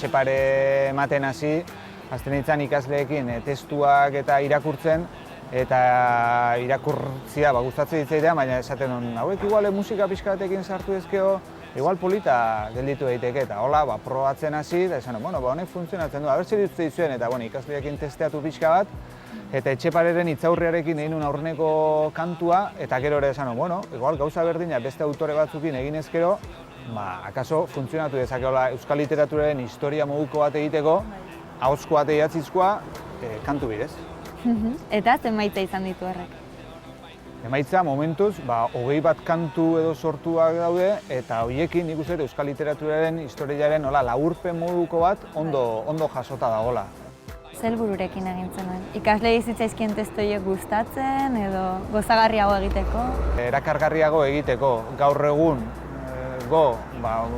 Etxepare ematen hasi, hasten nintzen ikasleekin testuak eta irakurtzen, eta irakurtzia gustatzen ditzaidea, baina esaten hon, hauek igual musika pixka batekin sartu ezkeo, igual polita gelditu daiteke, eta hola, probatzen hasi, eta esan, bueno, honek funtzionatzen du, abertze dituzte dizuen, eta ikasleekin testeatu pixka bat, eta Etxepareren hitzaurriarekin egin un aurreneko kantua, eta gero ere esan, bueno, igual gauza berdina beste autore batzukin egin ezkero, akaso funtzionatu dezakeola euskal literaturaren historia moduko bat egiteko, ahozko bat idatzizkoa, kantu bidez. Eta zenbaitza izan ditu horrek? Emaitza, momentuz, 21 kantu edo sortuak daude, eta horiekin nik uste euskal literaturaren historiaren laburpen moduko bat ondo jasota dagoela. Zer helbururekin egin zenuen? Ikasleei zitzaizkien testu horiek gustatzen edo gozagarriago egiteko? Erakargarriago egiteko. Gaur egun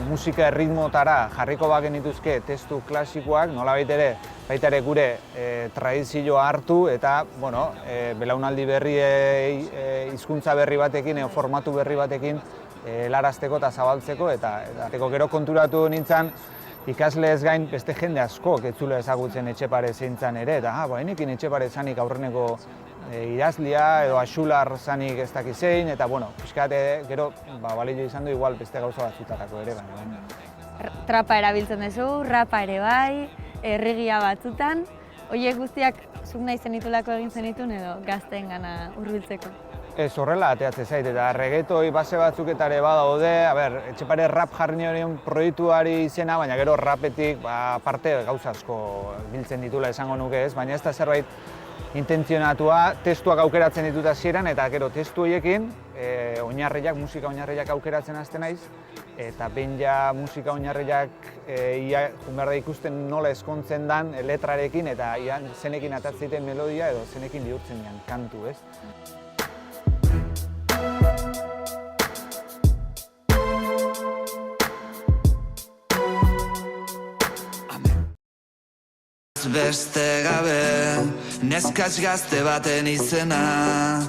musika erritmotara jarriko bagenituzke testu klasikoak, nolabait ere baita ere gure tradizioa hartu eta belaunaldi berriei hizkuntza berri batekin, formatu berri batekin helarazteko eta zabaltzeko, eta gero konturatu nintzen ikasle ez gain beste jende askok ez zula ezagutzen Etxepare zeintzan ere, eta enekin Etxepare zanik aurreneko idazlia edo axular zanik ez dakiz zein, eta pixkat gero balio izan du igual beste gauza batzutarako ere. Trapa erabiltzen duzu, rapa ere bai, erregia batzutan, horiek guztiak zuk nahi zenitulako egin zenitun edo gazteen gana hurbiltzeko? Ez horrela ateatze zait, eta reggaetoi base batzuk eta ere badaude, Etxepare rap jarri nion proiektuari izena, baina gero rapetik parte gauza asko biltzen ditula esango nuke ez, baina ez da zerbait intentzionatua, testuak aukeratzen ditut hasieran, eta gero testu horiekin oinarriak, musika oinarriak aukeratzen hasten naiz, eta behin ja musika oinarriak behar da ikusten nola eskontzen dan letrarekin, eta zenekin atatzeiten melodia edo zenekin bihurtzen dian kantu, ez? Beste gabe, neskatz gazte baten izena,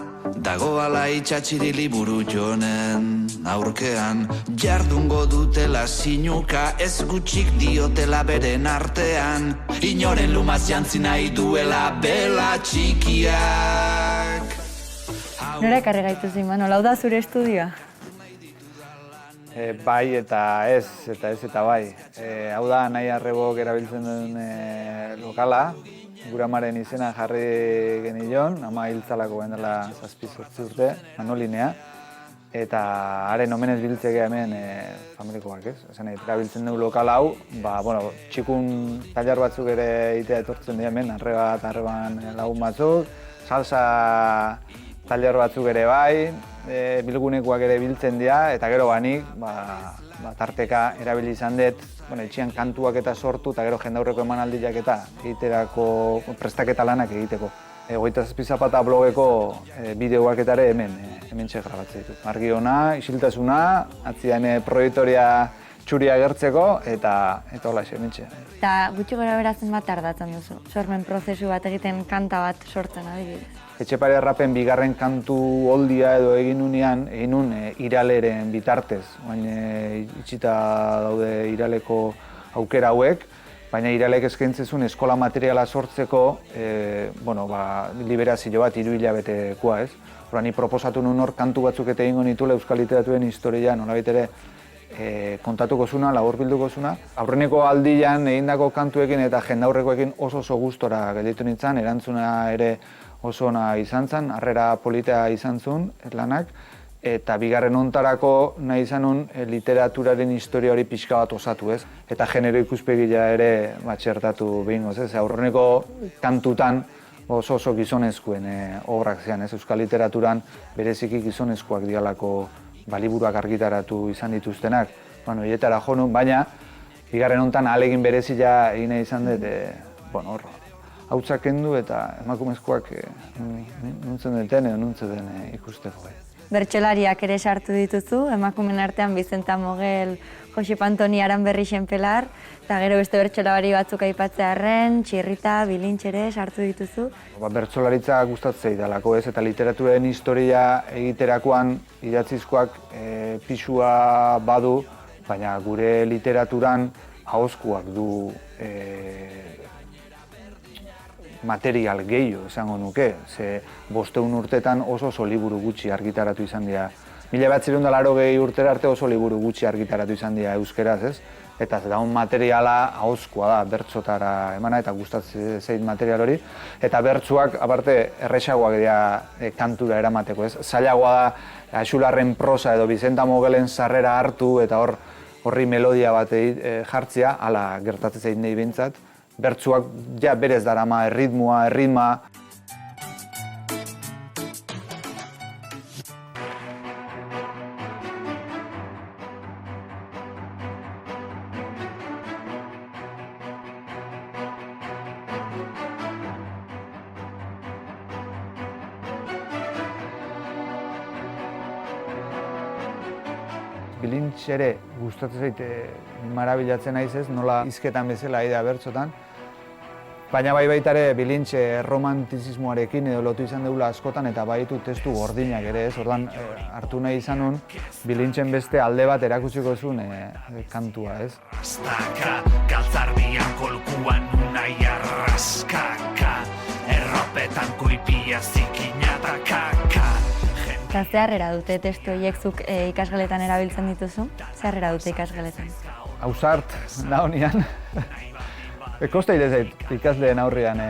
dagoala itxatxiri liburu jonen aurkean, jardungo dutela sinuka, ez gutxik diotela beren artean, inoren lumaz jantzi nahi duela bela txikiak. Nora ekarri gaitu zin, hau da zure estudioa? Bai eta ez eta bai. Hau da nahi arrebok erabiltzen duen lokala, gure amaren izena jarri genion, ama hiltzalako dela 7-8 urte, Manolinea, eta haren omenez biltzeke hemen familikoak ez. Esan erabiltzen dugu lokal hau, txikun tailar batzuk ere egitea etortzen dira hemen, arreban lagun batzuk, salsa tailar batzuk ere bai, bilgunekoak ere biltzen dira, eta gero banik, tarteka erabili izan dut, etxean kantuak eta sortu, eta gero jendaurreko emanaldiak eta egiterako prestaketa lanak egiteko. 27 Zapata blogeko bideoak eta ere hemen grabatzen ditut. Argi ona, isiltasuna, atzian proiektoria txuria agertzeko, eta hola hementxe. Eta gutxi gora berazen bat ardatzen duzu, sormen prozesu bat egiten kanta bat sortzen adibidez. Etxepare rapen bigarren kantu oldia edo egin nun iraleren bitartez. Itxita daude iraleko aukera hauek, baina iralek eskaintzezun eskola materiala sortzeko liberazio bat 3 hilabetekoa ez. Ni proposatu nun hor kantu batzuk eta egingo nitula euskal literaturen historia nolabait ere kontatuko zuna, laburbilduko zuna. Aurreneko aldian egindako kantuekin eta jendaurrekoekin oso gustora gelditu nintzen, erantzuna ere oso ona izan zen, harrera politea izan zuen lanak, eta bigarren hontarako nahi izan nun literaturaren historia hori pixka bat osatu ez, eta genero ikuspegila ere txertatu behingoz ez, aurreneko kantutan oso gizonezkoen obrak zean ez, euskal literaturan bereziki gizonezkoak dialako liburuak argitaratu izan dituztenak, hietara jo nun, baina bigarren hontan ahalegin berezia egin izan dut, hautsak kendu eta emakumezkoak nuntzen duten edo nuntzen den ikusteko. Bertsolariak ere sartu dituzu, emakumen artean Bizenta Mogel, Josep Antoni Aranberri Xenpelar, eta gero beste bertsolari batzuk aipatzearren, Txirrita, Bilintxere sartu dituzu. Bertsolaritza gustatzei dalako ez, eta literaturaren historia egiterakoan idatzizkoak pisua badu, baina gure literaturan ahozkuak du material gehiago esango nuke, ze 500 urtetan oso liburu gutxi argitaratu izan dira. 1980 urtera arte oso liburu gutxi argitaratu izan dira euskeraz, ez? Eta daun materiala ahozkoa da, bertsotara emana eta gustatzen zait material hori. Eta bertsuak, aparte, erresagoak dira kantura eramateko, ez? Zailagoa da Axularren prosa edo Bizenta Mogelen sarrera hartu eta horri melodia bat jartzea, hala gertatzen zait nahi behintzat. Bertsuak ja berez darama erritma. Bilintx ere gustatzen zait marabilatzen naiz ez, nola hizketan bezala da bertsotan. Baina baita ere Bilintx romantizismoarekin edo lotu izan dugula askotan eta baitu testu gordinak ere ez. Ordan hartu nahi izan nun Bilintxen beste alde bat erakutsiko zuen kantua ez. Astaka, galtzarbian kolkuan unai arraskaka, erropetan koipia zikina kaka. Eta ze harrera dute testu horiek zuk ikasgeletan erabiltzen dituzu? Ze harrera dute ikasgeletan? Ausart naunian. Kosta zait ikasleen aurrean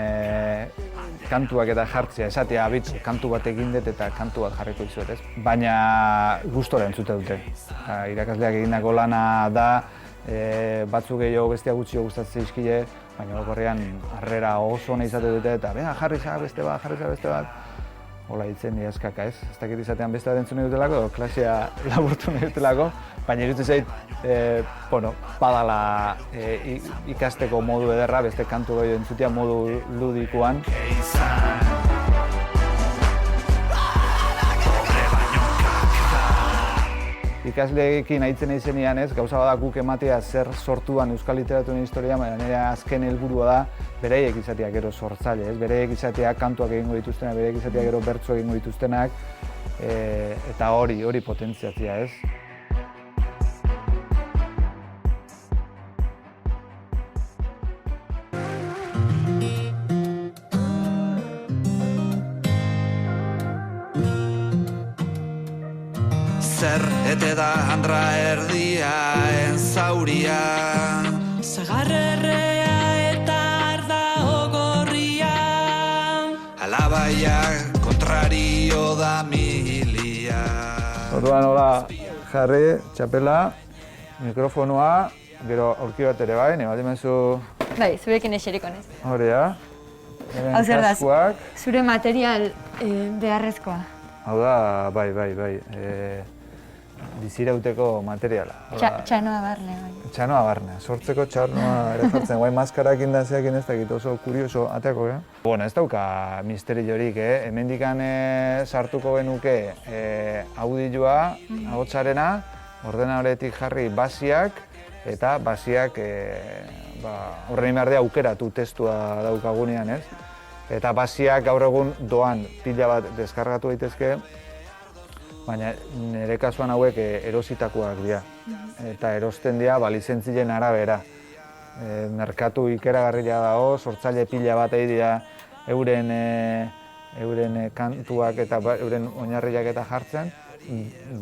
kantuak eta jartzea, esatea kantu bat egin dut eta kantu bat jarriko dizuet, ez? Baina gustora entzute dute. Irakasleak egindako lana da, batzuk gehiago bestea gutxio gustatzen zaizkie, baina orokorrean harrera oso ona izate dute eta jarri za beste bat. Hola hitzen diazkaka ez. Ez dakit izatean beste bat entzune dutelako, klasea laburtu nahi dutelako, baina iruditzen zait, badala ikasteko modu ederra, beste kantu gehiago entzutea modu ludikoan. Ikasleekin aitzen izenean ez, gauza bada guk ematea zer sortuan euskal literaturen historia, baina nire azken helburua da bereiek izatea gero sortzaile, ez? Bereiek izatea kantuak egingo dituztenak, bereiek izatea gero bertso egingo dituztenak, eta hori potentziatzea, ez? Zer ete da andra erdia enzauria, Zagarrerrea eta arda ogorria, alabaiak kontrario da milia. Orduan hola jarri, txapela, mikrofonoa, gero aurki bat ere bai, baldin mezu... Bai, zurekin eseriko nez. Hori da. Hau zer da, Kaskuak. zure material beharrezkoa. Hau da, bai. Bizirauteko materiala. Txanoa barne, bai. Txanoa barne, sortzeko txanoa ere jartzen, guai maskarak indazeak ez dakit oso kurioso ateako, Bueno, ez dauka misteriorik, Hemendikan sartuko genuke audioa, ahotsarena, ordenadoretik jarri basiak, eta basiak horren imardea aukeratu testua daukagunean, ez? Eta basiak gaur egun doan pila bat deskargatu daitezke, baina nire kasuan hauek erositakoak dira. Eta erosten dira lizentzien arabera. Merkatu ikeragarria dago, sortzaile pila bat dira euren kantuak eta euren oinarriak eta jartzen.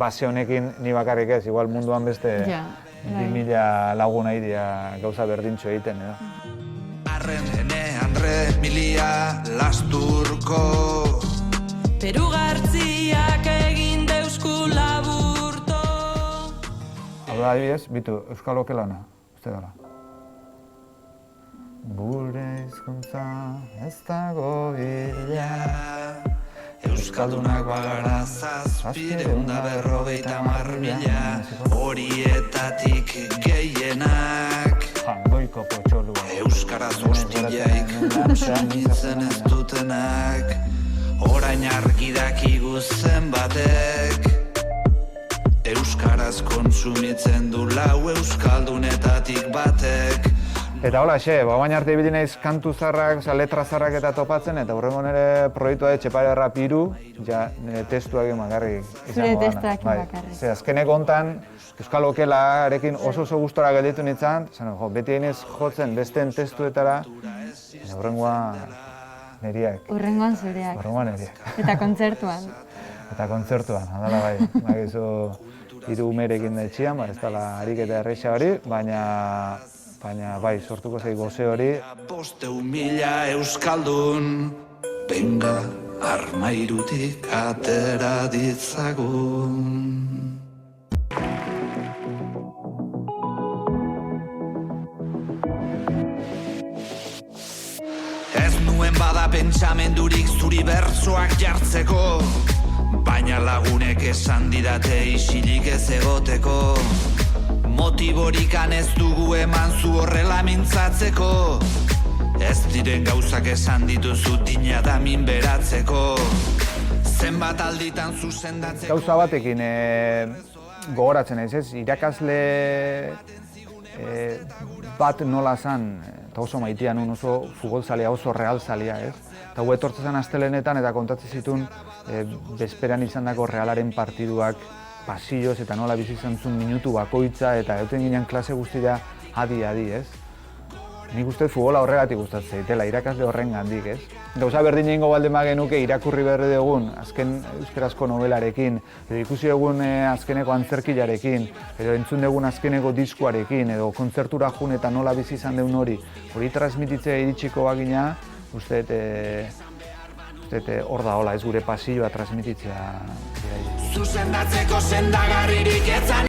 Base honekin ni bakarrik ez, igual munduan beste 2000 lagun nahi dira gauza berdintxo egiten, edo. Andre milia lasturko, Peru gartziak egin deusku laburto. Hau da, adibidez, bitu, euskal okelana, uste dara. Gure hizkuntza ez dago bila, Euskaldunak bagara 750.000, horietatik gehienak jangoiko potxolua. Euskaraz hostiaik sunitzen ez dutenak, orain argi dakigu zenbatek euskaraz kontsumitzen du lau euskaldunetatik batek. Eta hola, baina arte ibili naiz kantu zarrak, letra zarrak eta topatzen, eta hurrengo nire proiektua da Etxepare Rap 3, ja nire testuak bakarrik izango dana. Zure testuak bakarrik. Ze azkeneko hontan, Euskal Okelarekin oso gustora gelditu nintzen, beti egin jotzen besteen testuetara, eta hurrengoa niriak. Hurrengoan zureak. Hurrengoa niriak. Eta kontzertuan. Eta kontzertuan, adala bai. Bakizu, 3 umerekin da etxian, ez dela ariketa erreixa hori, baina bai, sortuko zei goze hori. 500.000 euskaldun, benga armairutik atera ditzagun. Ez nuen bada pentsamendurik zuri bertsoak jartzeko, baina lagunek esan didate isilik ez egoteko. Motiborikan ez dugu eman zu horrela mintzatzeko, ez diren gauzak esan dituzu tina da min beratzeko. Zenbat alditan zuzendatzeko. Gauza batekin gogoratzen ez, irakasle bat nola zan, eta oso maitea nun oso futbolzalea, oso realzalea, ez? Eta gu etortzen zen astelenetan eta kontatzen zituen bezperan izandako Realaren partiduak pasilloz eta nola bizi izan zuen minutu bakoitza eta euten ginen klase guztia adi, ez? Nik uste futbola horregatik gustatzen zaitela, irakasle horren gandik, ez? Gauza berdin egingo baldema genuke irakurri berri dugun azken euskarazko novelarekin, edo ikusi dugun azkeneko antzerkilarekin, edo entzun dugun azkeneko diskuarekin, edo kontzertura jun eta nola bizi izan deun hori transmititzea iritsiko bagina, uste hor da hola, ez gure pasilloa transmititzea. Zuzendatzeko sendagarririk etzan